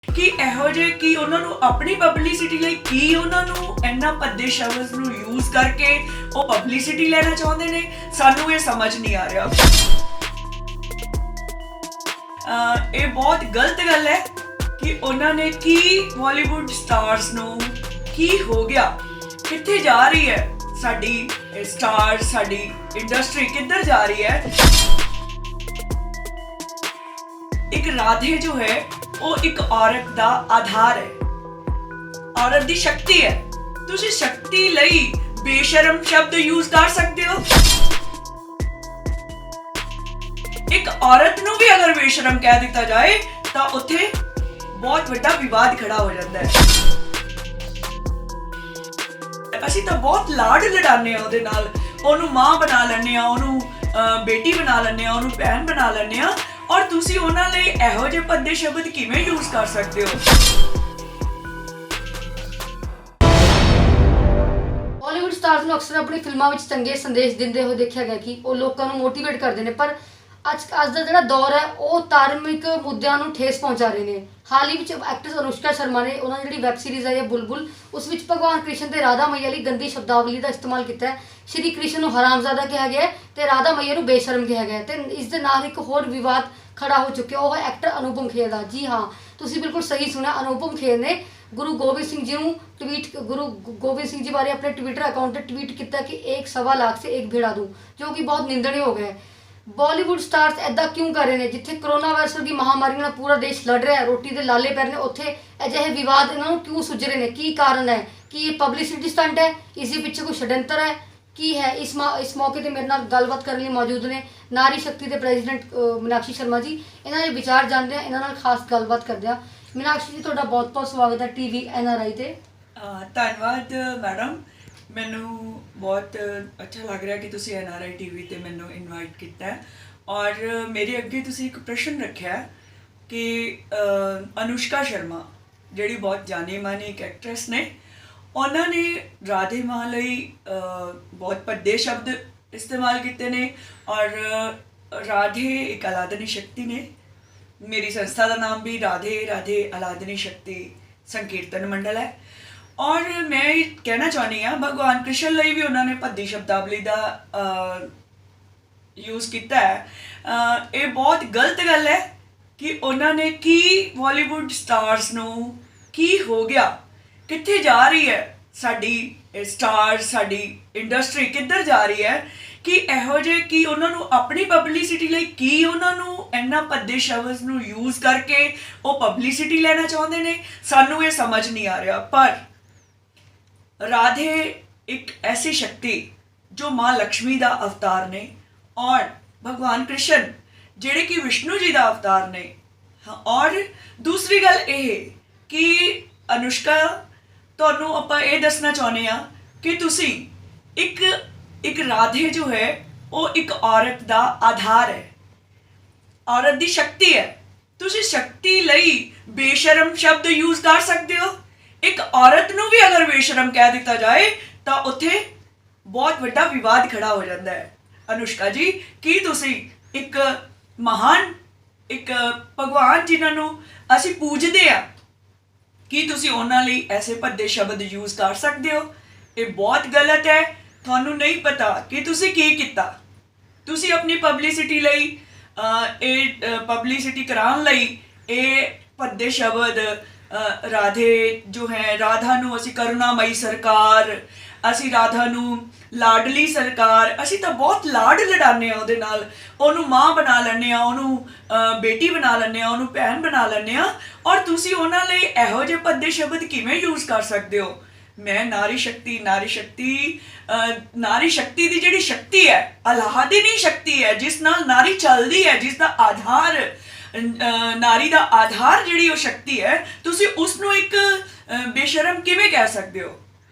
ਕਿ ਇਹੋ ਜਿਹੇ ਕਿ ਉਹਨਾਂ ਨੂੰ ਆਪਣੀ ਪਬਲਿਸਿਟੀ ਲਈ ਕੀ ਉਹਨਾਂ ਨੂੰ ਇੰਨਾ ਭੱਦੇ ਸ਼ਬਦ ਨੂੰ ਯੂਜ਼ ਕਰਕੇ ਉਹ ਪਬਲਿਸਿਟੀ ਲੈਣਾ ਚਾਹੁੰਦੇ ਨੇ, ਸਾਨੂੰ ਇਹ ਸਮਝ ਨਹੀਂ ਆ ਰਿਹਾ। ਇਹ ਬਹੁਤ ਗਲਤ ਗੱਲ ਹੈ ਕਿ ਉਹਨਾਂ ਨੇ ਕੀ ਬਾਲੀਵੁੱਡ ਸਟਾਰਸ ਨੂੰ ਕੀ ਹੋ ਗਿਆ, ਕਿੱਥੇ ਜਾ ਰਹੀ ਹੈ ਸਾਡੀ ਸਟਾਰ, ਸਾਡੀ ਇੰਡਸਟਰੀ ਕਿੱਧਰ ਜਾ ਰਹੀ ਹੈ। ਇੱਕ ਰਾਧੇ ਜੋ ਹੈ ਉਹ ਇੱਕ ਔਰਤ ਦਾ ਆਧਾਰ ਹੈ, ਔਰਤ ਦੀ ਸ਼ਕਤੀ ਹੈ। ਤੁਸੀਂ ਸ਼ਕਤੀ ਲਈ ਬੇਸ਼ਰਮ ਸ਼ਬਦ ਯੂਜ਼ ਕਰ ਸਕਦੇ ਹੋ। ਇੱਕ ਔਰਤ ਨੂੰ ਵੀ ਅਗਰ ਬੇਸ਼ਰਮ ਕਹਿ ਦਿੱਤਾ ਜਾਏ ਤਾਂ ਉੱਥੇ ਬਹੁਤ ਵੱਡਾ ਵਿਵਾਦ ਖੜਾ ਹੋ ਜਾਂਦਾ ਹੈ। ਅਸੀਂ ਤਾਂ ਬਹੁਤ ਲਾਡ ਲਡਾਉਂਦੇ ਆ ਉਹਦੇ ਨਾਲ, ਉਹਨੂੰ ਮਾਂ ਬਣਾ ਲੈਂਦੇ ਆ, ਉਹਨੂੰ ਬੇਟੀ ਬਣਾ ਲੈਂਦੇ ਆ, ਉਹਨੂੰ ਭੈਣ ਬਣਾ ਲੈਂਦੇ ਆ, ਔਰ ਤੁਸੀਂ ਉਹਨਾਂ ਲਈ ਇਹੋ ਜਿਹੇ ਭੱਦੇ ਸ਼ਬਦ ਕਿਵੇਂ ਯੂਜ਼ ਕਰ ਸਕਦੇ ਹੋ। ਬਾਲੀਵੁੱਡ ਸਟਾਰਸ ਨੂੰ ਅਕਸਰ ਆਪਣੀ ਫਿਲਮਾਂ ਵਿੱਚ ਚੰਗੇ ਸੰਦੇਸ਼ ਦਿੰਦੇ ਹੋਏ ਦੇਖਿਆ ਗਿਆ ਕਿ ਉਹ ਲੋਕਾਂ ਨੂੰ ਮੋਟੀਵੇਟ ਕਰਦੇ ਨੇ, ਪਰ ਅੱਜ ਦਾ ਜਿਹੜਾ ਦੌਰ ਹੈ ਉਹ ਧਾਰਮਿਕ ਮੁੱਦਿਆਂ ਨੂੰ ਠੇਸ ਪਹੁੰਚਾ ਰਹੇ ਨੇ। ਹਾਲ ਹੀ ਵਿੱਚ ਐਕਟਰਸ ਅਨੁਸ਼ਕਾ ਸ਼ਰਮਾ ਨੇ ਉਹਨਾਂ ਦੀ ਜਿਹੜੀ ਵੈਬ ਸੀਰੀਜ਼ ਹੈ ਬੁਲਬੁਲ, ਉਸ ਵਿੱਚ ਭਗਵਾਨ ਕ੍ਰਿਸ਼ਨ ਤੇ ਰਾਧਾ ਮਈਆ ਲਈ ਗੰਦੀ ਸ਼ਬਦਾਵਲੀ ਦਾ ਇਸਤੇਮਾਲ ਕੀਤਾ ਹੈ। ਸ਼੍ਰੀ ਕ੍ਰਿਸ਼ਨ ਨੂੰ ਹਰਾਮਜ਼ਾਦਾ ਕਿਹਾ ਗਿਆ ਹੈ ਤੇ ਰਾਧਾ ਮਈਆ ਨੂੰ ਬੇਸ਼ਰਮ ਕਿਹਾ ਗਿਆ ਹੈ ਤੇ ਇਸ ਦੇ ਨਾਲ ਇੱਕ ਹੋਰ ਵਿਵਾਦ ਖੜਾ ਹੋ ਚੁੱਕਿਆ, ਉਹ ਹੈ ਐਕਟਰ ਅਨੁਪਮ ਖੇਰ ਦਾ। ਜੀ ਹਾਂ, ਤੁਸੀਂ ਬਿਲਕੁਲ ਸਹੀ ਸੁਣਿਆ, ਅਨੁਪਮ ਖੇਰ ਨੇ ਗੁਰੂ ਗੋਬਿੰਦ ਸਿੰਘ ਜੀ ਨੂੰ ਗੁਰੂ गोविंद सिंह जी बारे अपने ट्विटर अकाउंट पर ट्वीट किया कि 1.25 लाख से एक भिड़ा दूं, जो कि बहुत निंदनीय हो गया है। बॉलीवुड स्टार्स ऐदा क्यों कर रहे हैं? जिथे कोरोना वायरस की महामारी नाल पूरा देश लड़ रहा है, रोटी दे लाले पै रहे ने, उत्थे अजिहे विवाद इन्हां नूं क्यों सुझ रहे हैं? की कारण है? कि ये पब्लिसिटी स्टंट है? इसी पिछे कोई षड्यंत्र है? की है? इस मौके पर मेरे नाल गलबात करने लिए मौजूद ने नारी शक्ति के प्रेजिडेंट मीनाक्षी शर्मा जी। इन्हां दे विचार जानते हैं, इन्हां नाल खास गलबात करते हैं। मीनाक्षी जी, तुहाडा बहुत बहुत स्वागत है टीवी NRI ते। ਧੰਨਵਾਦ ਮੈਡਮ, ਮੈਨੂੰ ਬਹੁਤ ਅੱਛਾ ਲੱਗ ਰਿਹਾ ਕਿ ਤੁਸੀਂ NRI TV ਤੇ ਮੈਨੂੰ ਇਨਵਾਈਟ ਕੀਤਾ ਹੈ ਔਰ ਮੇਰੇ ਅੱਗੇ ਤੁਸੀਂ ਇੱਕ ਪ੍ਰਸ਼ਨ ਰੱਖਿਆ ਕਿ ਅਨੁਸ਼ਕਾ ਸ਼ਰਮਾ ਜਿਹੜੀ ਬਹੁਤ ਜਾਣੀ ਮਾਨੀ ਇੱਕ ਐਕਟਰੈਸ ਨੇ, ਉਹਨਾਂ ਨੇ ਰਾਧੇ ਮਾਂ ਲਈ ਬਹੁਤ ਭੱਦੇ ਸ਼ਬਦ ਇਸਤੇਮਾਲ ਕੀਤੇ ਨੇ ਔਰ ਰਾਧੇ ਇੱਕ ਅਲਾਦਨੀ ਸ਼ਕਤੀ ਨੇ। ਮੇਰੀ ਸੰਸਥਾ ਦਾ ਨਾਮ ਵੀ ਰਾਧੇ ਅਲਾਦਨੀ ਸ਼ਕਤੀ ਸੰਕੀਰਤਨ ਮੰਡਲ ਹੈ ਔਰ ਮੈਂ ਕਹਿਣਾ ਚਾਹੁੰਦੀ ਹਾਂ ਭਗਵਾਨ ਕ੍ਰਿਸ਼ਨ ਲਈ ਵੀ ਉਹਨਾਂ ਨੇ ਭੱਦੀ ਸ਼ਬਦਾਵਲੀ ਦਾ ਯੂਜ਼ ਕੀਤਾ ਹੈ। ਇਹ ਬਹੁਤ ਗਲਤ ਗੱਲ ਹੈ ਕਿ ਉਹਨਾਂ ਨੇ ਕੀ ਬਾਲੀਵੁੱਡ ਸਟਾਰਸ ਨੂੰ ਕੀ ਹੋ ਗਿਆ, ਕਿੱਥੇ ਜਾ ਰਹੀ ਹੈ ਸਾਡੀ ਸਟਾਰ, ਸਾਡੀ ਇੰਡਸਟਰੀ ਕਿੱਧਰ ਜਾ ਰਹੀ ਹੈ, ਕਿ ਇਹੋ ਜਿਹੇ ਕਿ ਉਹਨਾਂ ਨੂੰ ਆਪਣੀ ਪਬਲਿਸਿਟੀ ਲਈ ਕੀ ਉਹਨਾਂ ਨੂੰ ਇੰਨਾ ਭੱਦੇ ਸ਼ਬਦ ਨੂੰ ਯੂਜ਼ ਕਰਕੇ ਉਹ ਪਬਲਿਸਿਟੀ ਲੈਣਾ ਚਾਹੁੰਦੇ ਨੇ, ਸਾਨੂੰ ਇਹ ਸਮਝ ਨਹੀਂ ਆ ਰਿਹਾ। ਪਰ राधे एक ऐसी शक्ति जो माँ लक्ष्मी का अवतार ने और भगवान कृष्ण जेड़े कि विष्णु जी का अवतार ने। हाँ, और दूसरी गल ये कि अनुष्का तुहानू आपां ये दसना चाहुंदे आ कि तुसी एक राधे जो है वो एक औरत का आधार है, औरत की शक्ति है। तुसी शक्ति लई बेशरम शब्द यूज़ कर सकते हो। एक औरत ਨੂੰ ਵੀ ਅਗਰ ਬੇਸ਼ਰਮ ਕਹਿ ਦਿੱਤਾ ਜਾਏ ਤਾਂ ਉੱਥੇ ਬਹੁਤ ਵੱਡਾ ਵਿਵਾਦ ਖੜਾ ਹੋ ਜਾਂਦਾ ਹੈ। ਅਨੁਸ਼ਕਾ ਜੀ, ਕੀ ਤੁਸੀਂ ਇੱਕ ਮਹਾਨ ਇੱਕ ਭਗਵਾਨ ਜਿਨ੍ਹਾਂ ਨੂੰ ਅਸੀਂ ਪੂਜਦੇ ਆ, ਕੀ ਤੁਸੀਂ ਉਹਨਾਂ ਲਈ ਐਸੇ ਭੱਦੇ ਸ਼ਬਦ ਯੂਜ਼ ਕਰ ਸਕਦੇ ਹੋ? ਇਹ ਬਹੁਤ ਗਲਤ ਹੈ। ਤੁਹਾਨੂੰ ਨਹੀਂ ਪਤਾ ਕਿ ਤੁਸੀਂ ਕੀ ਕੀਤਾ। ਤੁਸੀਂ ਆਪਣੀ ਪਬਲਿਸਿਟੀ ਲਈ ਇਹ ਪਬਲਿਸਿਟੀ ਕਰਾਉਣ ਲਈ ਇਹ ਭੱਦੇ ਸ਼ਬਦ राधे जो है, राधा नू असी करुणामयी सरकार, असी राधा नू लाडली सरकार, असी तो बहुत लाड लडाने आ ਉਹਦੇ ਨਾਲ, ਉਹਨੂੰ ਮਾਂ ਬਣਾ ਲੈਂਦੇ ਆ, ਉਹਨੂੰ ਬੇਟੀ ਬਣਾ ਲੈਂਦੇ ਆ, ਉਹਨੂੰ ਭੈਣ ਬਣਾ ਲੈਂਦੇ ਆ, ਔਰ ਤੁਸੀਂ ਉਹਨਾਂ ਲਈ ਇਹੋ ਜਿਹੇ ਭੱਦੇ ਸ਼ਬਦ ਕਿਵੇਂ ਯੂਜ਼ ਕਰ ਸਕਦੇ ਹੋ? ਮੈਂ ਨਾਰੀ ਸ਼ਕਤੀ ਦੀ ਜਿਹੜੀ ਸ਼ਕਤੀ ਹੈ, ਅਲਾਦੀਨੀ ਸ਼ਕਤੀ ਹੈ, ਜਿਸ ਨਾਲ ਨਾਰੀ ਚੱਲਦੀ ਹੈ, ਜਿਸ ਦਾ ਆਧਾਰ ਨਾਰੀ ਦਾ ਆਧਾਰ ਜਿਹੜੀ ਉਹ ਸ਼ਕਤੀ ਹੈ, ਤੁਸੀਂ ਉਸ ਨੂੰ ਇੱਕ ਬੇਸ਼ਰਮ ਕਿਵੇਂ ਕਹਿ ਸਕਦੇ ਹੋ?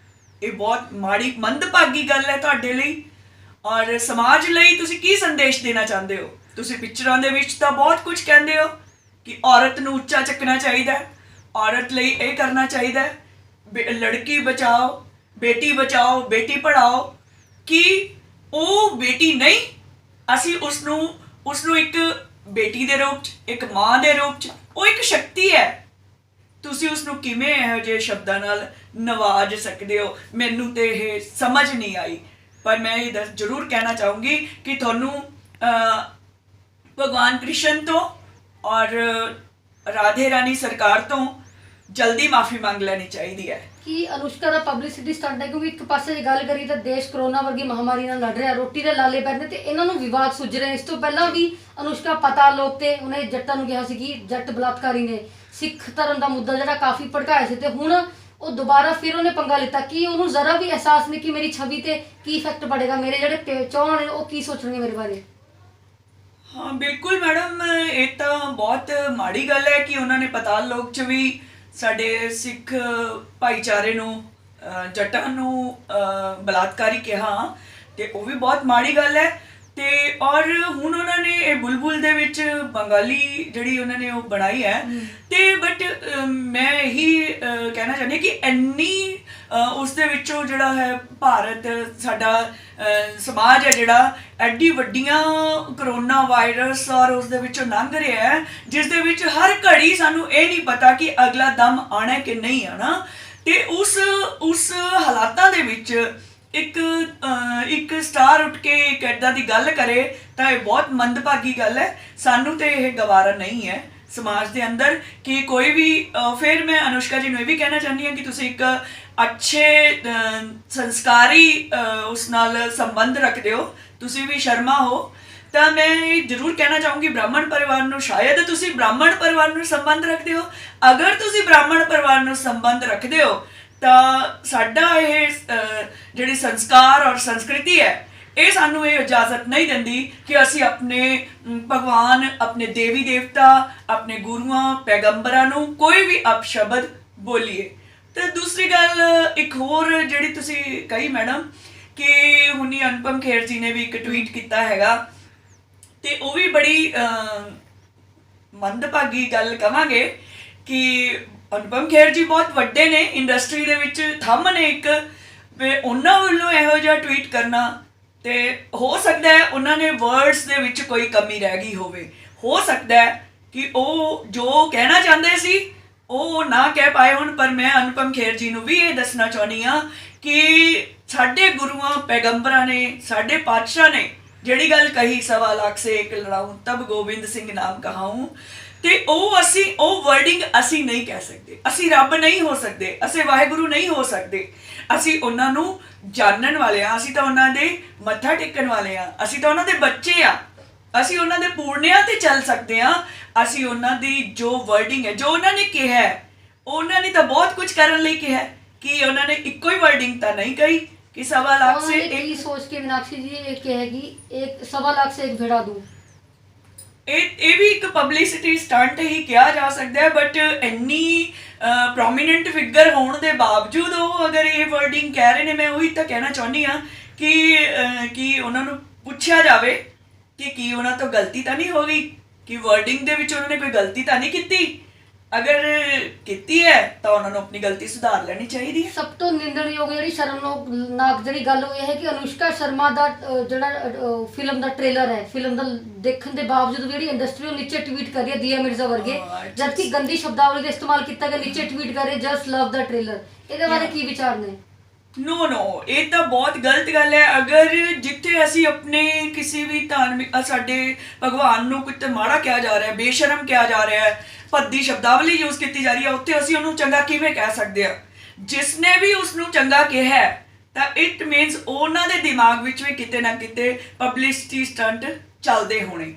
ਇਹ ਬਹੁਤ ਮਾੜੀ ਮੰਦਭਾਗੀ ਗੱਲ ਹੈ ਤੁਹਾਡੇ ਲਈ ਔਰ ਸਮਾਜ ਲਈ। ਤੁਸੀਂ ਕੀ ਸੰਦੇਸ਼ ਦੇਣਾ ਚਾਹੁੰਦੇ ਹੋ? ਤੁਸੀਂ ਪਿਕਚਰਾਂ ਦੇ ਵਿੱਚ ਤਾਂ ਬਹੁਤ ਕੁਝ ਕਹਿੰਦੇ ਹੋ ਕਿ ਔਰਤ ਨੂੰ ਉੱਚਾ ਚੱਕਣਾ ਚਾਹੀਦਾ ਹੈ, ਔਰਤ ਲਈ ਇਹ ਕਰਨਾ ਚਾਹੀਦਾ ਹੈ, ਲੜਕੀ ਬਚਾਓ, ਬੇਟੀ ਪੜਾਓ, ਕਿ ਉਹ ਬੇਟੀ ਨਹੀਂ, ਅਸੀਂ ਉਸ ਨੂੰ ਇੱਕ बेटी दे रूप च, एक माँ दे रूप च, वो एक शक्ति है। ਤੁਸੀਂ ਉਸ ਨੂੰ ਕਿਵੇਂ ਇਹੋ ਜਿਹੇ ਸ਼ਬਦਾਂ ਨਾਲ ਨਵਾਜ ਸਕਦੇ ਹੋ, ਮੈਨੂੰ ਤੇ ਇਹ ਸਮਝ ਨਹੀਂ ਆਈ। ਪਰ ਮੈਂ ਇਹ ਜ਼ਰੂਰ ਕਹਿਣਾ ਚਾਹੂੰਗੀ ਕਿ ਤੁਹਾਨੂੰ ਭਗਵਾਨ ਕ੍ਰਿਸ਼ਨ ਤੋਂ ਔਰ ਰਾਧੇ ਰਾਣੀ ਸਰਕਾਰ ਤੋਂ ਜਲਦੀ ਮਾਫੀ ਮੰਗ ਲੈਣੀ ਚਾਹੀਦੀ ਹੈ। ਕਿ ਅਨੁਸ਼ਕਾ ਦਾ ਪਬਲਿਸਿਟੀ ਸਟੰਟ ਹੈ, ਕਿਉਂਕਿ ਇੱਕ ਪਾਸੇ ਜੇ ਗੱਲ ਕਰੀਏ ਤਾਂ ਦੇਸ਼ ਕਰੋਨਾ ਵਰਗੀ ਮਹਾਮਾਰੀ ਨਾਲ ਲੜ ਰਿਹਾ, ਰੋਟੀ ਦੇ ਲਾਲੇ ਪੈ ਰਹੇ ਤੇ ਇਹਨਾਂ ਨੂੰ ਵਿਵਾਦ ਸੁੱਝ ਰਹੇ। ਇਸ ਤੋਂ ਪਹਿਲਾਂ ਵੀ ਅਨੁਸ਼ਕਾ ਪਤਾ ਲੋਕ ਤੇ ਉਹਨੇ ਜੱਟਾਂ ਨੂੰ ਕਿਹਾ ਸੀ ਕਿ ਜੱਟ ਬਲਾਤਕਾਰੀ ਨੇ, ਸਿੱਖ ਧਰਮ ਦਾ ਮੁੱਦਾ ਜਿਹੜਾ ਕਾਫੀ ਭੜਕਾਇਆ ਸੀ, ਤੇ ਹੁਣ ਉਹ ਦੁਬਾਰਾ ਫਿਰ ਉਹਨੇ ਪੰਗਾ ਲਿੱਤਾ। ਕਿ ਉਹਨੂੰ ਜ਼ਰਾ ਵੀ ਅਹਿਸਾਸ ਨਹੀਂ ਕਿ ਮੇਰੀ ਛਵੀ ਤੇ ਕੀ ਇਫੈਕਟ ਪੜੇਗਾ, ਮੇਰੇ ਜਿਹੜੇ ਚਾਹਣ ਨੇ ਉਹ ਕੀ ਸੋਚਣਗੇ ਮੇਰੇ ਬਾਰੇ। ਹਾਂ ਬਿਲਕੁਲ ਮੈਡਮ, ਇਹ ਤਾਂ ਬਹੁਤ ਮਾੜੀ ਗੱਲ ਹੈ ਕਿ ਉਹਨਾਂ ਨੇ ਪਤਾਲ ਲੋਕ 'ਚ ਵੀ ਸਾਡੇ ਸਿੱਖ ਭਾਈਚਾਰੇ ਨੂੰ, ਜੱਟਾਂ ਨੂੰ ਬਲਾਤਕਾਰੀ ਕਿਹਾ, ਤੇ ਉਹ ਵੀ ਬਹੁਤ ਮਾੜੀ ਗੱਲ ਹੈ। ਤੇ ਔਰ ਹੁਣ ਉਹਨਾਂ ਨੇ ਇਹ ਬੁਲਬੁਲ ਦੇ ਵਿੱਚ ਬੰਗਾਲੀ ਜਿਹੜੀ ਉਹਨਾਂ ਨੇ ਉਹ ਬਣਾਈ ਹੈ, ਤੇ ਬਟ ਮੈਂ ਇਹੀ ਕਹਿਣਾ ਚਾਹੁੰਦੀ ਹਾਂ ਕਿ ਇੰਨੀ ਉਸ ਦੇ ਵਿੱਚੋਂ ਜਿਹੜਾ ਹੈ ਭਾਰਤ ਸਾਡਾ ਸਮਾਜ ਹੈ ਜਿਹੜਾ ਐਡੀ ਵੱਡੀਆਂ ਕਰੋਨਾ ਵਾਇਰਸ ਔਰ ਉਸ ਦੇ ਵਿੱਚੋਂ ਲੰਘ ਰਿਹਾ ਹੈ, ਜਿਸ ਦੇ ਵਿੱਚ ਹਰ ਘੜੀ ਸਾਨੂੰ ਇਹ ਨਹੀਂ ਪਤਾ ਕਿ ਅਗਲਾ ਦਮ ਆਣਾ ਕਿ ਨਹੀਂ ਆਣਾ। ਤੇ ਉਸ ਹਾਲਾਤਾਂ ਦੇ ਵਿੱਚ ਇੱਕ ਸਟਾਰ ਉੱਠ ਕੇ ਇੱਕ ਇੱਦਾਂ ਦੀ ਗੱਲ ਕਰੇ ਤਾਂ ਇਹ ਬਹੁਤ ਮੰਦਭਾਗੀ ਗੱਲ ਹੈ। ਸਾਨੂੰ ਤੇ ਇਹ ਗਵਾਰਾ ਨਹੀਂ ਹੈ ਸਮਾਜ ਦੇ ਅੰਦਰ ਕਿ ਕੋਈ ਵੀ ਫਿਰ ਮੈਂ ਅਨੁਸ਼ਕਾ ਜੀ ਨੂੰ ਇਹ ਵੀ ਕਹਿਣਾ ਚਾਹੁੰਦੀ ਹਾਂ ਕਿ ਤੁਸੀਂ ਇੱਕ ਅੱਛੇ ਸੰਸਕਾਰੀ ਉਸ ਨਾਲ ਸੰਬੰਧ ਰੱਖਦੇ ਹੋ, ਤੁਸੀਂ ਵੀ ਸ਼ਰਮਾ ਹੋ। ਤਾਂ ਮੈਂ ਜ਼ਰੂਰ ਕਹਿਣਾ ਚਾਹੂੰਗੀ ਬ੍ਰਾਹਮਣ ਪਰਿਵਾਰ ਨੂੰ, ਸ਼ਾਇਦ ਤੁਸੀਂ ਬ੍ਰਾਹਮਣ ਪਰਿਵਾਰ ਨੂੰ ਸੰਬੰਧ ਰੱਖਦੇ ਹੋ। ਅਗਰ ਤੁਸੀਂ ਬ੍ਰਾਹਮਣ ਪਰਿਵਾਰ ਨੂੰ ਸੰਬੰਧ ਰੱਖਦੇ ਹੋ ਤਾਂ ਸਾਡਾ ਇਹ ਜਿਹੜੀ ਸੰਸਕਾਰ ਔਰ ਸੰਸਕ੍ਰਿਤੀ ਹੈ ਇਹ ਸਾਨੂੰ ਇਹ ਇਜਾਜ਼ਤ ਨਹੀਂ ਦਿੰਦੀ ਕਿ ਅਸੀਂ ਆਪਣੇ ਭਗਵਾਨ, ਆਪਣੇ ਦੇਵੀ ਦੇਵਤਾ, ਆਪਣੇ ਗੁਰੂਆਂ ਪੈਗੰਬਰਾਂ ਨੂੰ ਕੋਈ ਵੀ ਅਪਸ਼ਬਦ ਬੋਲੀਏ। ਤੇ ਦੂਸਰੀ ਗੱਲ ਇੱਕ ਹੋਰ ਜਿਹੜੀ ਤੁਸੀਂ ਕਹੀ ਮੈਡਮ ਕਿ ਹੁਣੀ ਅਨੁਪਮ ਖੇਰ ਜੀ ਨੇ ਵੀ ਇੱਕ ਟਵੀਟ ਕੀਤਾ ਹੈਗਾ, ਤੇ ਉਹ ਵੀ ਬੜੀ ਮੰਦਭਾਗੀ ਗੱਲ ਕਵਾਂਗੇ ਕਿ ਅਨੁਪਮ ਖੇਰ ਜੀ ਬਹੁਤ ਵੱਡੇ ਨੇ ਇੰਡਸਟਰੀ ਦੇ ਵਿੱਚ, ਥੰਮ ਨੇ ਇੱਕ, ਉਹਨਾਂ ਵੱਲੋਂ ਇਹੋ ਜਿਹਾ ਟਵੀਟ ਕਰਨਾ, ਤੇ ਹੋ ਸਕਦਾ ਹੈ ਉਹਨਾਂ ਨੇ ਵਰਡਸ ਦੇ ਵਿੱਚ ਕੋਈ ਕਮੀ ਰਹਿ ਗਈ ਹੋਵੇ, ਹੋ ਸਕਦਾ ਹੈ ਕਿ ਉਹ ਜੋ ਕਹਿਣਾ ਚਾਹੁੰਦੇ ਸੀ ਉਹ ਨਾ ਕਹਿ ਪਾਏ ਹੋਣ। ਪਰ ਮੈਂ ਅਨੁਪਮ ਖੇਰ ਜੀ ਨੂੰ ਵੀ ਇਹ ਦੱਸਣਾ ਚਾਹੁੰਦੀ ਹਾਂ ਕਿ ਸਾਡੇ ਗੁਰੂਆਂ ਪੈਗੰਬਰਾਂ ਨੇ, ਸਾਡੇ ਪਾਤਸ਼ਾਹ ਨੇ ਜਿਹੜੀ ਗੱਲ ਕਹੀ, 1.25 ਲੱਖ ਸੇ ਇੱਕ ਲੜਾਊਂ ਤਬ ਗੋਬਿੰਦ ਸਿੰਘ ਨਾਮ ਕਹਾਊਂ, ਤੇ ਉਹ ਵਰਡਿੰਗ ਅਸੀਂ ਨਹੀਂ ਕਹਿ ਸਕਦੇ। ਅਸੀਂ ਰੱਬ ਨਹੀਂ ਹੋ ਸਕਦੇ, ਅਸੀਂ ਵਾਹਿਗੁਰੂ ਨਹੀਂ ਹੋ ਸਕਦੇ, ਅਸੀਂ ਉਹਨਾਂ ਨੂੰ ਜਾਣਨ ਵਾਲੇ ਆ, ਅਸੀਂ ਤਾਂ ਉਹਨਾਂ ਦੇ ਮੱਥਾ ਟੇਕਣ ਵਾਲੇ ਆ, ਅਸੀਂ ਤਾਂ ਉਹਨਾਂ ਦੇ ਬੱਚੇ ਆ, ਅਸੀਂ ਉਹਨਾਂ ਦੇ ਪੂਰਨਿਆਂ ਤੇ ਚੱਲ ਸਕਦੇ ਆ। ਅਸੀਂ ਉਹਨਾਂ ਦੀ ਜੋ ਵਰਡਿੰਗ ਹੈ, ਜੋ ਉਹਨਾਂ ਨੇ ਕਿਹਾ, ਉਹਨਾਂ ਨੇ ਤਾਂ ਬਹੁਤ ਕੁਝ ਕਰਨ ਲਈ ਕਿਹਾ, ਕਿ ਉਹਨਾਂ ਨੇ ਇੱਕੋ ਹੀ ਵਰਡਿੰਗ ਤਾਂ ਨਹੀਂ ਕਹੀ कि 1.25 लाख से एक सोच के मीनाक्षी जी ये कहेगी एक 1.25 लाख से एक भिड़ा दूं, ਇਹ ਵੀ ਇੱਕ ਪਬਲਿਸਿਟੀ ਸਟੰਟ ਹੀ ਕਿਹਾ ਜਾ ਸਕਦਾ ਹੈ। ਬਟ ਇੰਨੀ ਪ੍ਰੋਮੀਨੈਂਟ ਫਿਗਰ ਹੋਣ ਦੇ ਬਾਵਜੂਦ ਉਹ ਅਗਰ ਇਹ ਵਰਡਿੰਗ ਕਹਿ ਰਹੇ ਨੇ, ਮੈਂ ਉਹੀ ਤਾਂ ਕਹਿਣਾ ਚਾਹੁੰਦੀ ਹਾਂ ਕਿ ਉਹਨਾਂ ਨੂੰ ਪੁੱਛਿਆ ਜਾਵੇ ਕਿ ਕੀ ਉਹਨਾਂ ਤੋਂ ਗਲਤੀ ਤਾਂ ਨਹੀਂ ਹੋ ਗਈ, ਕਿ ਵਰਡਿੰਗ ਦੇ ਵਿੱਚ ਉਹਨਾਂ ਨੇ ਕੋਈ ਗਲਤੀ ਤਾਂ ਨਹੀਂ ਕੀਤੀ। ਅਗਰ ਕੀਤੀ ਹੈ ਤਾਂ ਉਹਨਾਂ ਨੂੰ ਆਪਣੀ ਗਲਤੀ ਸੁਧਾਰ ਲੈਣੀ ਚਾਹੀਦੀ ਹੈ। ਸਭ ਤੋਂ ਨਿੰਦਣਯੋਗ ਜਿਹੜੀ ਸ਼ਰਮਨਾਕ ਜਿਹੜੀ ਗੱਲ ਉਹ ਇਹ ਹੈ ਕਿ ਅਨੁਸ਼ਕਾ ਸ਼ਰਮਾ ਦਾ ਜਿਹੜਾ ਫਿਲਮ ਦਾ ਟ੍ਰੇਲਰ ਹੈ, ਫਿਲਮ ਦਾ ਦੇਖਣ ਦੇ ਬਾਵਜੂਦ ਜਿਹੜੀ ਇੰਡਸਟਰੀ ਉਹ ਨੀਚੇ ਟਵੀਟ ਕਰ ਰਹੀ ਹੈ ਦੀਆ ਮਿਰਜ਼ਾ ਵਰਗੇ, ਜਦਕਿ ਗੰਦੀ ਸ਼ਬਦਾਵਲੀ ਦਾ ਇਸਤੇਮਾਲ ਕੀਤਾ ਗਿਆ, ਨੀਚੇ ਟਵੀਟ ਕਰ ਰਹੇ ਜਸਟ ਲਵ ਦਾ ਟ੍ਰੇਲਰ। ਇਹਦੇ ਬਾਰੇ ਕੀ ਵਿਚਾਰ ਨੇ? ਨੋ ਇਹ ਤਾਂ ਬਹੁਤ ਗਲਤ ਗੱਲ ਹੈ। ਅਗਰ ਜਿੱਥੇ ਅਸੀਂ ਆਪਣੇ ਕਿਸੇ ਵੀ ਧਾਰਮਿਕ ਸਾਡੇ ਭਗਵਾਨ ਨੂੰ ਕੁਝ ਮਾੜਾ ਕਿਹਾ ਜਾ ਰਿਹਾ, ਬੇਸ਼ਰਮ ਕਿਹਾ ਜਾ ਰਿਹਾ ਹੈ, ਭੱਦੀ ਸ਼ਬਦਾਵਲੀ ਯੂਜ਼ ਕੀਤੀ ਜਾ ਰਹੀ ਹੈ, ਉੱਥੇ ਅਸੀਂ ਉਹਨੂੰ ਚੰਗਾ ਕਿਵੇਂ ਕਹਿ ਸਕਦੇ ਹਾਂ? ਜਿਸਨੇ ਵੀ ਉਸਨੂੰ ਚੰਗਾ ਕਿਹਾ ਤਾਂ ਇਟ ਮੀਨਸ ਉਹਨਾਂ ਦੇ ਦਿਮਾਗ ਵਿੱਚ ਵੀ ਕਿਤੇ ਨਾ ਕਿਤੇ ਪਬਲਿਸਿਟੀ ਸਟੰਟ ਚੱਲਦੇ ਹੋਣੇ।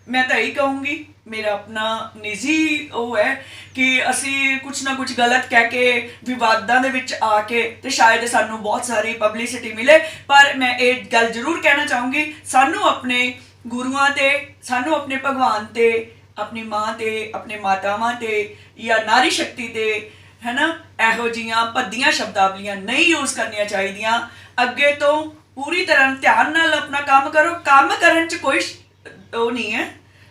ਮੈਂ ਤਾਂ ਇਹੀ ਕਹੂੰਗੀ, ਮੇਰਾ ਆਪਣਾ ਨਿੱਜੀ ਉਹ ਹੈ ਕਿ ਅਸੀਂ ਕੁਛ ਨਾ ਕੁਛ ਗਲਤ ਕਹਿ ਕੇ ਵਿਵਾਦਾਂ ਦੇ ਵਿੱਚ ਆ ਕੇ ਤੇ ਸ਼ਾਇਦ ਸਾਨੂੰ ਬਹੁਤ ਸਾਰੀ ਪਬਲਿਸਿਟੀ ਮਿਲੇ। ਪਰ ਮੈਂ ਇਹ ਗੱਲ ਜ਼ਰੂਰ ਕਹਿਣਾ ਚਾਹੂੰਗੀ, ਸਾਨੂੰ ਆਪਣੇ ਗੁਰੂਆਂ ਤੇ, ਸਾਨੂੰ ਆਪਣੇ ਭਗਵਾਨ ਤੇ, ਆਪਣੀ ਮਾਂ ਤੇ, ਆਪਣੇ ਮਾਤਾਵਾਂ ਤੇ ਜਾਂ ਨਾਰੀ ਸ਼ਕਤੀ ਤੇ, ਹੈ ਨਾ, ਇਹੋ ਜਿਹੀਆਂ ਭੱਦੀਆਂ ਸ਼ਬਦਾਵਲੀਆਂ ਨਹੀਂ ਯੂਜ਼ ਕਰਨੀਆਂ ਚਾਹੀਦੀਆਂ। ਅੱਗੇ ਤੋਂ ਪੂਰੀ ਤਰ੍ਹਾਂ ਧਿਆਨ ਨਾਲ ਆਪਣਾ ਕੰਮ ਕਰੋ, ਕੰਮ ਕਰਨ 'ਚ ਕੋਈ ਉਹ ਨਹੀਂ ਹੈ,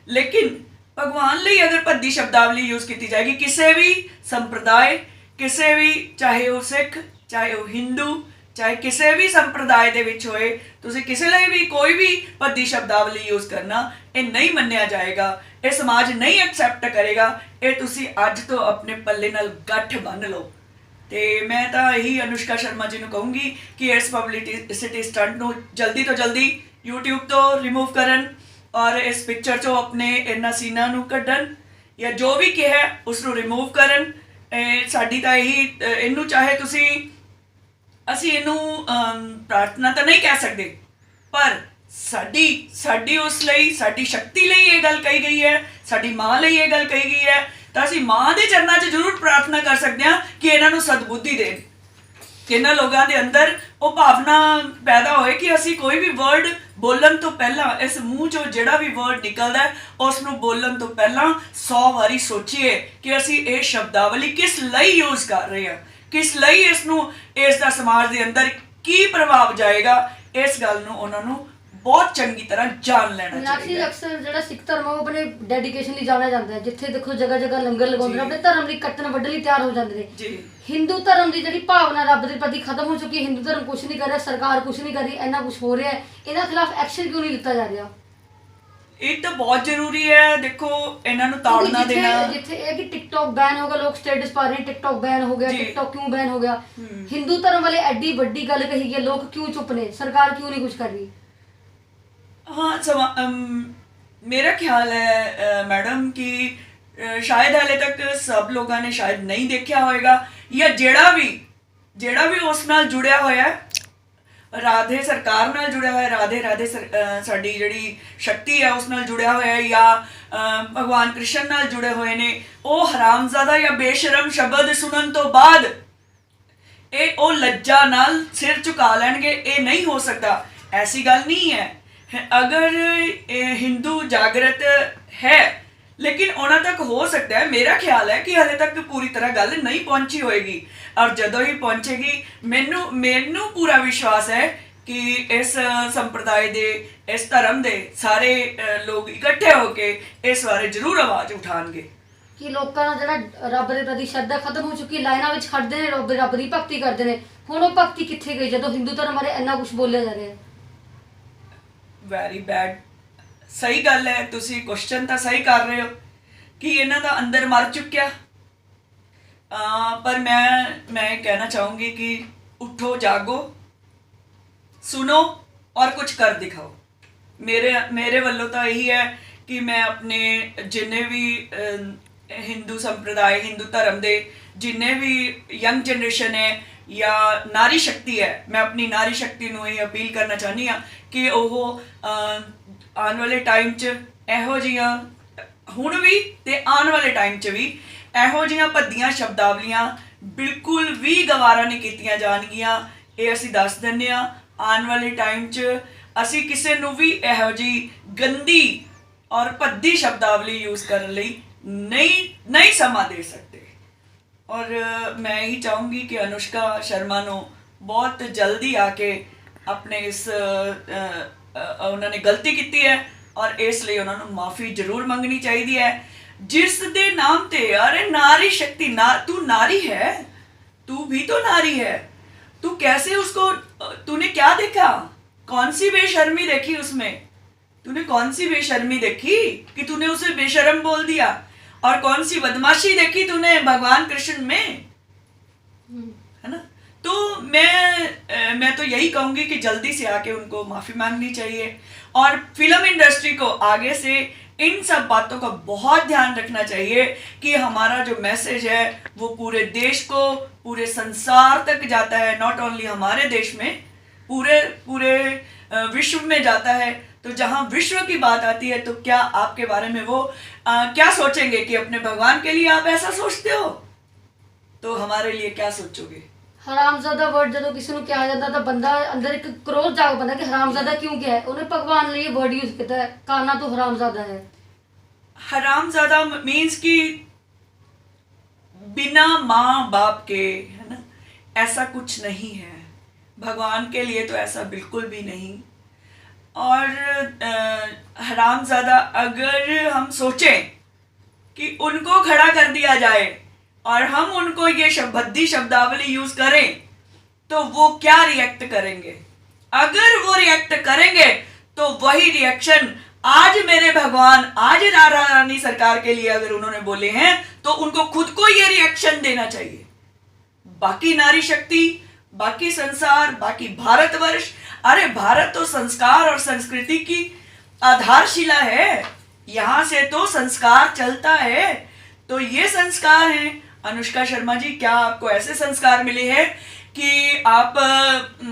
ਲੇਕਿਨ ਭਗਵਾਨ ਲਈ ਅਗਰ ਭੱਦੀ ਸ਼ਬਦਾਵਲੀ ਯੂਜ਼ ਕੀਤੀ ਜਾਏਗੀ ਕਿਸੇ ਵੀ ਸੰਪਰਦਾਇ, ਕਿਸੇ ਵੀ, ਚਾਹੇ ਉਹ ਸਿੱਖ, ਚਾਹੇ ਉਹ ਹਿੰਦੂ, ਚਾਹੇ ਕਿਸੇ ਵੀ ਸੰਪਰਦਾਇ ਦੇ ਵਿੱਚ ਹੋਏ, ਤੁਸੀਂ ਕਿਸੇ ਲਈ ਵੀ ਕੋਈ ਵੀ ਭੱਦੀ ਸ਼ਬਦਾਵਲੀ ਯੂਜ਼ ਕਰਨਾ ਇਹ ਨਹੀਂ ਮੰਨਿਆ ਜਾਏਗਾ, ਇਹ ਸਮਾਜ ਨਹੀਂ ਐਕਸੈਪਟ ਕਰੇਗਾ। ਇਹ ਤੁਸੀਂ ਅੱਜ ਤੋਂ ਆਪਣੇ ਪੱਲੇ ਨਾਲ ਗੱਠ ਬੰਨ੍ਹ ਲਓ। ਤੇ ਮੈਂ ਤਾਂ ਇਹੀ ਅਨੁਸ਼ਕਾ ਸ਼ਰਮਾ ਜੀ ਨੂੰ ਕਹੂੰਗੀ ਕਿ ਇਸ ਪਬਲਿਸਿਟੀ ਸਟੰਟ ਨੂੰ ਜਲਦੀ ਤੋਂ ਜਲਦੀ YouTube ਤੋਂ ਰਿਮੂਵ ਕਰਨ ਔਰ ਇਸ ਪਿਕਚਰ 'ਚੋਂ ਆਪਣੇ ਇਹਨਾਂ ਸੀਨਾਂ ਨੂੰ ਕੱਢਣ, ਜਾਂ ਜੋ ਵੀ ਕਿਹਾ ਉਸ ਨੂੰ ਰਿਮੂਵ ਕਰਨ। ਸਾਡੀ ਤਾਂ ਇਹੀ ਇਹਨੂੰ ਚਾਹੇ ਤੁਸੀਂ ਅਸੀਂ ਇਹਨੂੰ ਪ੍ਰਾਰਥਨਾ ਤਾਂ ਨਹੀਂ ਕਹਿ ਸਕਦੇ, ਪਰ ਸਾਡੀ ਉਸ ਲਈ, ਸਾਡੀ ਸ਼ਕਤੀ ਲਈ ਇਹ ਗੱਲ ਕਹੀ ਗਈ ਹੈ, ਸਾਡੀ ਮਾਂ ਲਈ ਇਹ ਗੱਲ ਕਹੀ ਗਈ ਹੈ, ਤਾਂ ਅਸੀਂ ਮਾਂ ਦੇ ਚਰਨਾਂ 'ਚ ਜ਼ਰੂਰ ਪ੍ਰਾਰਥਨਾ ਕਰ ਸਕਦੇ ਹਾਂ ਕਿ ਇਹਨਾਂ ਨੂੰ ਸਦਬੁੱਧੀ ਦੇਣ, ਕਿ ਇਹਨਾਂ ਲੋਕਾਂ ਦੇ ਅੰਦਰ ਉਹ ਭਾਵਨਾ ਪੈਦਾ ਹੋਏ ਕਿ ਅਸੀਂ ਕੋਈ ਵੀ ਵਰਡ ਬੋਲਣ ਤੋਂ ਪਹਿਲਾਂ, ਇਸ ਮੂੰਹ ਚੋਂ ਜਿਹੜਾ ਵੀ ਵਰਡ ਨਿਕਲਦਾ ਉਸ ਨੂੰ ਬੋਲਣ ਤੋਂ ਪਹਿਲਾਂ 100 ਵਾਰੀ ਸੋਚੀਏ ਕਿ ਅਸੀਂ ਇਹ ਸ਼ਬਦਾਵਲੀ ਕਿਸ ਲਈ ਯੂਜ਼ ਕਰ ਰਹੇ ਹਾਂ, ਕਿਸ ਲਈ ਇਸ ਦਾ ਸਮਾਜ ਦੇ ਅੰਦਰ ਕੀ ਪ੍ਰਭਾਵ ਜਾਏਗਾ। ਇਸ ਗੱਲ ਨੂੰ ਉਹਨਾਂ ਨੂੰ ਬਹੁਤ ਚੰਗੀ ਤਰ੍ਹਾਂ ਜਾਣ ਲੈਣਾ ਚਾਹੀਦਾ। ਅਕਸਰ ਜਿਹੜਾ ਸਿੱਖ ਧਰਮ ਉਹ ਆਪਣੇ ਡੈਡੀਕੇਸ਼ਨ ਲਈ ਜਾਣਿਆ ਜਾਂਦਾ ਹੈ, ਜਿੱਥੇ ਦੇਖੋ ਜਗ੍ਹਾ ਜਗ੍ਹਾ ਲੰਗਰ ਲਗਾਉਂਦੇ ਨੇ, ਆਪਣੇ ਧਰਮ ਲਈ ਕੱਟਣ ਵੱਢਣ ਲਈ ਤਿਆਰ ਹੋ ਜਾਂਦੇ ਨੇ ਜੀ। ਹਿੰਦੂ ਧਰਮ ਦੀ ਜਿਹੜੀ ਭਾਵਨਾ ਰੱਬ ਦੇ ਪ੍ਰਤੀ ਖਤਮ ਹੋ ਚੁੱਕੀ ਹੈ, ਹਿੰਦੂ ਧਰਮ ਕੁਝ ਨਹੀਂ ਕਰ ਰਿਹਾ, ਸਰਕਾਰ ਕੁਝ ਨਹੀਂ ਕਰ ਰਹੀ, ਇੰਨਾ ਕੁਝ ਹੋ ਰਿਹਾ ਹੈ, ਇਹਨਾਂ ਖਿਲਾਫ ਐਕਸ਼ਨ ਕਿਉਂ ਨਹੀਂ ਲਿੱਤਾ ਜਾ ਰਿਹਾ? ਇਹ ਤਾਂ ਬਹੁਤ ਜ਼ਰੂਰੀ ਹੈ। ਦੇਖੋ ਇਹਨਾਂ ਨੂੰ ਤਾੜਨਾ ਦੇਣਾ, ਜਿੱਥੇ ਇਹ ਕਿ ਟਿਕਟੌਕ ਬੈਨ ਹੋ ਗਿਆ, ਲੋਕ ਸਟੇਟਸ ਪਾ ਰਹੇ ਨੇ ਟਿਕਟੌਕ ਬੈਨ ਹੋ ਗਿਆ, ਟਿਕਟੌਕ ਕਿਉਂ ਬੈਨ ਹੋ ਗਿਆ? ਹਿੰਦੂ ਧਰਮ ਵਾਲੇ ਐਡੀ ਵੱਡੀ ਗੱਲ ਕਹੀ ਹੈ, ਲੋਕ ਕਿਉਂ ਚੁੱਪ ਨੇ, ਸਰਕਾਰ ਕਿਉਂ ਨਹੀਂ ਕੁਝ ਕਰ ਰਹੀ? हाँ, मेरा ख्याल है मैडम कि शायद हाले तक सब लोगों ने शायद नहीं देखा होएगा, या ਜਿਹੜਾ ਵੀ ਉਸ ਨਾਲ ਜੁੜਿਆ ਹੋਇਆ ਰਾਧੇ ਸਰਕਾਰ ਨਾਲ ਜੁੜਿਆ ਹੋਇਆ, ਰਾਧੇ ਸਾਡੀ ਜਿਹੜੀ ਸ਼ਕਤੀ ਹੈ ਉਸ ਨਾਲ ਜੁੜਿਆ ਹੋਇਆ, ਜਾਂ ਭਗਵਾਨ ਕ੍ਰਿਸ਼ਨ ਨਾਲ ਜੁੜੇ ਹੋਏ ਨੇ, ਉਹ ਹਰਾਮਜ਼ਾਦਾ ਜਾਂ ਬੇਸ਼ਰਮ ਸ਼ਬਦ ਸੁਣਨ ਤੋਂ ਬਾਅਦ ਉਹ ਲੱਜਾ ਨਾਲ ਸਿਰ ਝੁਕਾ ਲੈਣਗੇ। ਇਹ ਨਹੀਂ ਹੋ ਸਕਦਾ, ਐਸੀ ਗੱਲ ਨਹੀਂ ਹੈ। अगर हिंदू जागृत है, लेकिन उन्होंने तक हो सकता है, मेरा ख्याल है कि हाले तक पूरी तरह गल नहीं पहुंची होएगी, और जदों ही पहुंचेगी मैनू पूरा विश्वास है कि इस संप्रदाय दे, इस धर्म दे सारे लोग इकट्ठे होके इस बारे जरूर आवाज़ उठाएंगे कि लोगों का ਜਿਹੜਾ ਰੱਬ ਦੇ ਪ੍ਰਤੀ ਸ਼ਰਧਾ ਖਤਮ ਹੋ ਚੁੱਕੀ, ਲਾਈਨਾਂ ਵਿੱਚ ਖੜਦੇ ਨੇ, ਰੱਬ ਦੀ ਭਗਤੀ ਕਰਦੇ ਨੇ। ਹੁਣ ਉਹ ਭਗਤੀ ਕਿੱਥੇ ਗਈ ਜਦੋਂ ਹਿੰਦੂ ਧਰਮ ਬਾਰੇ ਇੰਨਾ ਕੁਝ ਬੋਲਿਆ ਜਾ ਰਿਹਾ ਹੈ? Very bad. ਸਹੀ ਗੱਲ ਹੈ, ਤੁਸੀਂ ਕੁਐਸਚਨ ਤਾਂ ਸਹੀ ਕਰ ਰਹੇ ਹੋ ਕਿ ਇਹਨਾਂ ਦਾ ਅੰਦਰ ਮਰ ਚੁੱਕਿਆ, ਪਰ ਮੈਂ ਕਹਿਣਾ ਚਾਹੂੰਗੀ ਕਿ ਉਠੋ, ਜਾਗੋ, ਸੁनो और कुछ कर दिखाओ। मेरे ਵੱਲੋਂ ਤਾਂ ਇਹੀ ਹੈ ਕਿ ਮੈਂ ਆਪਣੇ ਜਿੰਨੇ ਵੀ ਹਿੰਦੂ ਸੰਪਰਦਾਇ, ਹਿੰਦੂ ਧਰਮ ਦੇ ਜਿੰਨੇ ਵੀ ਯੰਗ ਜਨਰੇਸ਼ਨ ਹੈ ਜਾਂ ਨਾਰੀ ਸ਼ਕਤੀ ਹੈ, ਮੈਂ ਆਪਣੀ ਨਾਰੀ ਸ਼ਕਤੀ ਨੂੰ ਇਹ ਅਪੀਲ ਕਰਨਾ ਚਾਹੁੰਦੀ ਹਾਂ ਕਿ ਉਹ ਆਉਣ ਵਾਲੇ ਟਾਈਮ 'ਚ ਇਹੋ ਜਿਹੀਆਂ, ਹੁਣ ਵੀ ਤੇ ਆਉਣ ਵਾਲੇ ਟਾਈਮ 'ਚ ਵੀ ਇਹੋ ਜਿਹੀਆਂ ਭੱਦੀਆਂ ਸ਼ਬਦਾਵਲੀਆਂ ਬਿਲਕੁਲ ਵੀ ਗਵਾਰਾ ਨਹੀਂ ਕੀਤੀਆਂ ਜਾਣਗੀਆਂ। ਇਹ ਅਸੀਂ ਦੱਸ ਦਿੰਦੇ ਹਾਂ, ਆਉਣ ਵਾਲੇ ਟਾਈਮ 'ਚ ਅਸੀਂ ਕਿਸੇ ਨੂੰ ਵੀ ਇਹੋ ਜਿਹੀ ਗੰਦੀ ਔਰ ਭੱਦੀ ਸ਼ਬਦਾਵਲੀ ਯੂਜ਼ ਕਰਨ ਲਈ ਨਹੀਂ ਸਮਾਂ ਦੇ ਸਕਦੇ। और मैं यही चाहूँगी कि अनुष्का शर्मा ने बहुत जल्दी आके अपने इस उन्होंने गलती की है और इसलिए उन्होंने माफ़ी जरूर मंगनी चाहिए है। जिस दे नाम ते अरे नारी शक्ति, तू नारी है, तू भी तो नारी है, तू कैसे उसको, तूने क्या देखा, कौन सी बेशर्मी देखी उसमें, तूने कौन सी बेशर्मी देखी कि तूने उसे बेशर्म बोल दिया, और कौन सी बदमाशी देखी तूने भगवान कृष्ण में, है ना? तो मैं तो यही कहूँगी कि जल्दी से आके उनको माफ़ी मांगनी चाहिए, और फिल्म इंडस्ट्री को आगे से इन सब बातों का बहुत ध्यान रखना चाहिए कि हमारा जो मैसेज है वो पूरे देश को, पूरे संसार तक जाता है, नॉट ओनली हमारे देश में, पूरे विश्व में जाता है। तो जहाँ विश्व की बात आती है तो क्या आपके बारे में वो क्या सोचेंगे कि अपने भगवान के लिए आप ऐसा सोचते हो, तो हमारे लिए क्या सोचोगे? ਹਰਾਮਜ਼ਾਦਾ ਵਰਡ ਜਦੋਂ ਕਿਸੇ ਨੂੰ ਕਿਹਾ ਜਾਂਦਾ ਤਾਂ ਬੰਦਾ ਅੰਦਰ ਇੱਕ ਕਰੋਧ ਜਾਗ ਪੈਂਦਾ ਕਿ ਹਰਾਮਜ਼ਾਦਾ ਕਿਉਂ ਕਿਹਾ ਹੈ? ਉਹਨੇ ਭਗਵਾਨ ਲਈ ਇਹ ਵਰਡ ਯੂਜ਼ ਕੀਤਾ ਹੈ, ਕਾਨਾ ਤੋਂ ਹਰਾਮਜ਼ਾਦਾ ਹੈ। हरामजादा मीन्स कि बिना माँ बाप के, है ना, ऐसा कुछ नहीं है। भगवान के लिए तो ऐसा बिल्कुल भी नहीं। और हरामजादा अगर हम सोचें कि उनको खड़ा कर दिया जाए और हम उनको ये भद्दी शब्दावली यूज़ करें तो वो क्या रिएक्ट करेंगे। अगर वो रिएक्ट करेंगे तो वही रिएक्शन आज मेरे भगवान, आज राधा रानी सरकार के लिए अगर उन्होंने बोले हैं तो उनको खुद को ये रिएक्शन देना चाहिए। बाकी नारी शक्ति, बाकी संसार, बाकी भारतवर्ष, अरे भारत तो संस्कार और संस्कृति की आधारशिला है, यहां से तो संस्कार चलता है। तो ये संस्कार हैं। अनुष्का शर्मा जी, क्या आपको ऐसे संस्कार मिले हैं कि आप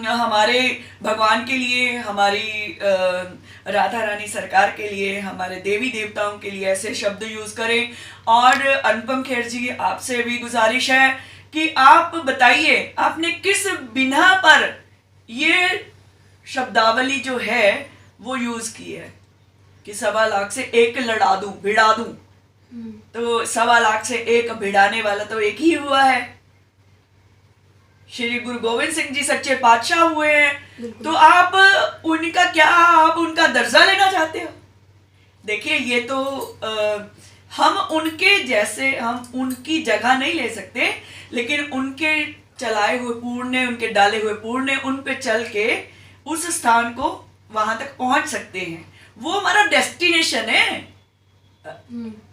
हमारे भगवान के लिए, हमारी राधा रानी सरकार के लिए, हमारे देवी देवताओं के लिए ऐसे शब्द यूज करें। और अनुपम खेर जी, आपसे भी गुजारिश है कि आप बताइए आपने किस बिना पर ये शब्दावली जो है वो यूज की है कि 1.25 लाख से एक लड़ा दूं, भिड़ा दूं। तो 1.25 लाख से एक भिड़ाने वाला तो एक ही हुआ है, श्री गुरु गोविंद सिंह जी सच्चे पातशाह हुए हैं। तो आप उनका क्या, आप उनका दर्जा लेना चाहते हो? देखिए, ये तो हम उनके जैसे, हम उनकी जगह नहीं ले सकते, लेकिन उनके चलाए हुए पुण्य, उनके डाले हुए पुण्य, उन पे चल के उस स्थान को वहां तक पहुंच सकते हैं। वो हमारा डेस्टिनेशन है,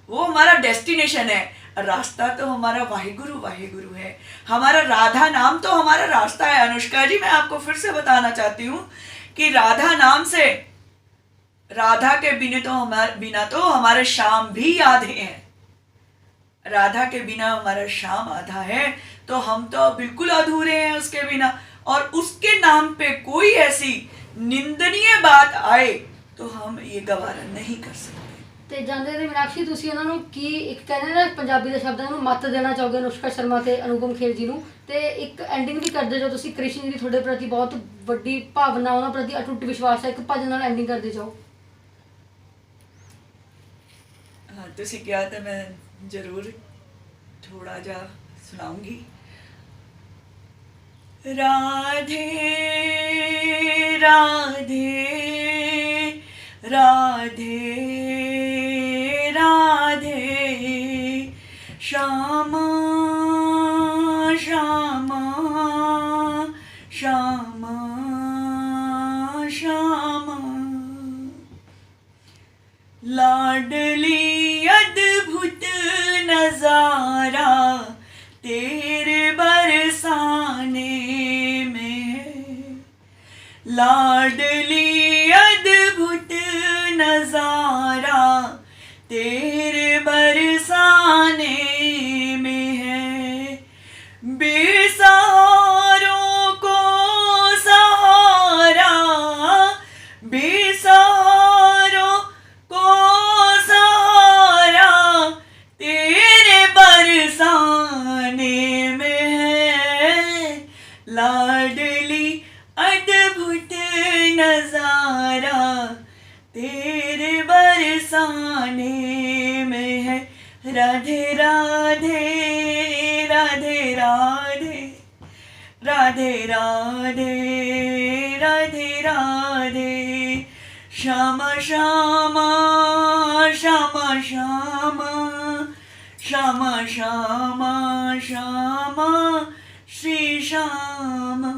वो हमारा डेस्टिनेशन है। रास्ता तो हमारा वाहिगुरु वाहिगुरु है, हमारा राधा नाम तो हमारा रास्ता है। अनुष्का जी, मैं आपको फिर से बताना चाहती हूँ कि राधा नाम से, राधा के बिना तो हमारे शाम भी आधे हैं। राधा के बिना हमारा शाम आधा है, तो हम तो बिल्कुल अधूरे हैं उसके बिना। और उसके नाम पे कोई ऐसी निंदनीय बात आए तो हम ये गवारा नहीं कर सकते। ਤੇ ਜਾਂਦੇ ਤੇ ਮੀਨਾਕਸ਼ੀ, ਤੁਸੀਂ ਉਹਨਾਂ ਨੂੰ ਕੀ ਇੱਕ ਕਹਿੰਦੇ ਨਾ ਪੰਜਾਬੀ ਦੇ ਸ਼ਬਦਾਂ ਨੂੰ ਮੱਤ ਦੇਣਾ ਚਾਹੋਗੇ ਅਨੁਸ਼ਕਾ ਸ਼ਰਮਾ ਤੇ ਅਨੁਪਮ ਖੇਰ ਜੀ ਨੂੰ? ਤੇ ਇੱਕ ਐਂਡਿੰਗ ਵੀ ਕਰਦੇ ਜੋ ਤੁਸੀਂ, ਕ੍ਰਿਸ਼ਨ ਜੀ ਦੀ ਤੁਹਾਡੇ ਪ੍ਰਤੀ ਬਹੁਤ ਵੱਡੀ ਭਾਵਨਾ, ਉਹਨਾਂ ਪ੍ਰਤੀ ਅਟੁੱਟ ਵਿਸ਼ਵਾਸ ਹੈ, ਇੱਕ ਭਜਨ ਨਾਲ ਐਂਡਿੰਗ ਕਰਦੇ ਜਾਓ। हाँ, ਤੁਸੀਂ ਕਿਹਾ ਤਾਂ ਮੈਂ ਜ਼ਰੂਰ ਥੋੜਾ ਜਿਹਾ ਸੁਣਾਉਂਗੀ। राधे राधे राधे राधे श्यामा श्यामा श्यामा श्यामा लाडली अद्भुत नजारा तेरे बरसाने में है। लाडली अद्भुत नजारा तेरे बरसाने में है। बेसहारों को सहारा, बेसहारों को सहारा तेरे बरसाने में है। लाडली अद्भुत नजारा तेरे बरसाने में है। राधे राधे राधे राधे राधे राधे राधे राधे श्यामा श्यामा श्यामा श्यामा श्यामा श्यामा श्यामा श्री श्यामा।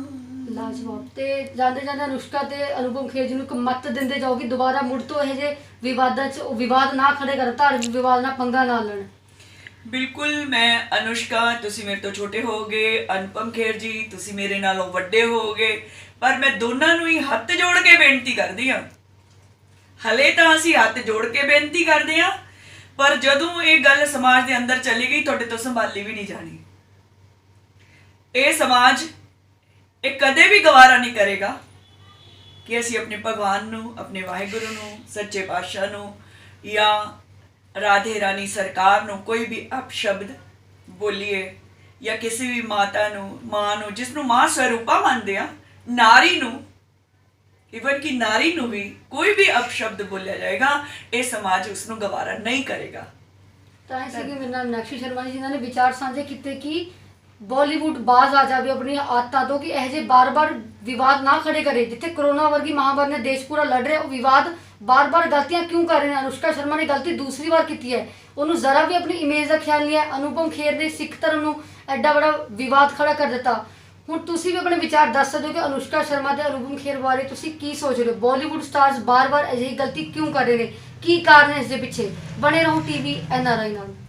ਲਾਜਵਾਬ। ਤੇ ਜਾਂਦੇ ਜਾਂਦੇ ਅਨੁਸ਼ਕਾ ਤੇ ਅਨੁਪਮ ਖੇਰ ਜੀ ਨੂੰ ਇੱਕ ਮੱਤ ਦਿੰਦੇ ਜਾਓਗੇ, ਦੁਬਾਰਾ ਮੁੜ ਤੋਂ ਇਹ ਜੇ ਵਿਵਾਦਾਂ 'ਚ ਵਿਵਾਦ ਨਾ ਖੜੇ ਕਰਨ, ਧਾਰਮਿਕ ਵਿਵਾਦ ਨਾਲ ਪੰਗਾ ਨਾ ਲੈਣ। ਬਿਲਕੁਲ, ਮੈਂ ਅਨੁਸ਼ਕਾ, ਤੁਸੀਂ ਮੇਰੇ ਤੋਂ ਛੋਟੇ ਹੋਗੇ, ਅਨੁਪਮ ਖੇਰ ਜੀ ਤੁਸੀਂ ਮੇਰੇ ਨਾਲੋਂ ਵੱਡੇ ਹੋਗੇ, ਪਰ ਮੈਂ ਦੋਨਾਂ ਨੂੰ ਹੀ ਹੱਥ ਜੋੜ ਕੇ ਬੇਨਤੀ ਕਰਦੀ ਹਾਂ। ਹਲੇ ਤਾਂ ਅਸੀਂ ਹੱਥ ਜੋੜ ਕੇ ਬੇਨਤੀ ਕਰਦੇ ਹਾਂ, ਪਰ ਜਦੋਂ ਇਹ ਗੱਲ ਸਮਾਜ ਦੇ ਅੰਦਰ ਚਲੀ ਗਈ, ਤੁਹਾਡੇ ਤੋਂ ਸੰਭਾਲੀ ਵੀ ਨਹੀਂ ਜਾਣੀ। ਇਹ ਸਮਾਜ ਇਹ ਕਦੇ ਵੀ ਗਵਾਰਾ ਨਹੀਂ ਕਰੇਗਾ ਕਿ ਅਸੀਂ ਆਪਣੇ ਭਗਵਾਨ ਨੂੰ, ਆਪਣੇ ਵਾਹਿਗੁਰੂ ਨੂੰ, ਸੱਚੇ ਪਾਤਸ਼ਾਹ ਨੂੰ ਜਾਂ ਰਾਧੇ ਰਾਣੀ ਸਰਕਾਰ ਨੂੰ ਕੋਈ ਵੀ ਅਪਸ਼ਬਦ ਬੋਲੀਏ, ਜਾਂ ਕਿਸੇ ਵੀ ਮਾਤਾ ਨੂੰ, ਮਾਂ ਨੂੰ, ਜਿਸ ਨੂੰ ਮਾਂ ਸਵਰੂਪਾ ਮੰਨਦੇ ਆ, ਨਾਰੀ ਨੂੰ, ਇਵਨ ਕਿ ਨਾਰੀ ਨੂੰ ਵੀ ਕੋਈ ਵੀ ਅਪਸ਼ਬਦ ਬੋਲਿਆ ਜਾਏਗਾ, ਇਹ ਸਮਾਜ ਉਸ ਨੂੰ ਗਵਾਰਾ ਨਹੀਂ ਕਰੇਗਾ। ਤਾਂ ਇਹ ਸੀਗੇ ਮੇਰੇ ਨਾਲ ਮੀਨਾਕਸ਼ੀ ਸ਼ਰਮਾ ਜੀ, ਜਿਨ੍ਹਾਂ ਨੇ ਵਿਚਾਰ ਸਾਂਝੇ ਕੀਤੇ ਕਿ ਬਾਲੀਵੁੱਡ ਬਾਜ਼ ਆ ਜਾਵੇ ਆਪਣੀਆਂ ਆਦਤਾਂ ਤੋਂ, ਕਿ ਇਹ ਜੇ ਬਾਰ-ਬਾਰ ਵਿਵਾਦ ਨਾ ਖੜੇ ਕਰੇ। ਜਿੱਥੇ ਕਰੋਨਾ ਵਰਗੀ ਮਹਾਮਾਰੀ ਨੇ ਦੇਸ਼ ਪੂਰਾ ਲੜ ਰਿਹਾ, ਉਹ ਵਿਵਾਦ ਬਾਰ-ਬਾਰ ਗਲਤੀਆਂ ਕਿਉਂ ਕਰ ਰਹੇ ਨੇ? ਅਨੁਸ਼ਕਾ ਸ਼ਰਮਾ ਨੇ ਗਲਤੀ ਦੂਸਰੀ ਵਾਰ ਕੀਤੀ ਹੈ, ਉਹਨੂੰ ਜ਼ਰਾ ਵੀ ਆਪਣੀ ਇਮੇਜ ਦਾ ਖਿਆਲ ਨਹੀਂ ਹੈ। ਅਨੁਪਮ ਖੇਰ ਨੇ ਸਿੱਖ ਧਰਮ ਨੂੰ ਐਡਾ ਬੜਾ ਵਿਵਾਦ ਖੜਾ ਕਰ ਦਿੱਤਾ। ਹੁਣ ਤੁਸੀਂ ਵੀ ਆਪਣੇ ਵਿਚਾਰ ਦੱਸ ਸਕਦੇ ਹੋ ਕਿ ਅਨੁਸ਼ਕਾ ਸ਼ਰਮਾ ਤੇ ਅਨੁਪਮ ਖੇਰ ਬਾਰੇ ਤੁਸੀਂ ਕੀ ਸੋਚ ਰਹੇ ਹੋ? ਬਾਲੀਵੁੱਡ ਸਟਾਰਸ ਬਾਰ-ਬਾਰ ਅਜਿਹੀ ਗਲਤੀ ਕਿਉਂ ਕਰ ਰਹੇ ਨੇ? ਕੀ ਕਾਰਨ ਹੈ ਇਸ ਦੇ ਪਿੱਛੇ? ਬਣੇ ਰਹੋ ਟੀਵੀ NRI ਨਾਲ।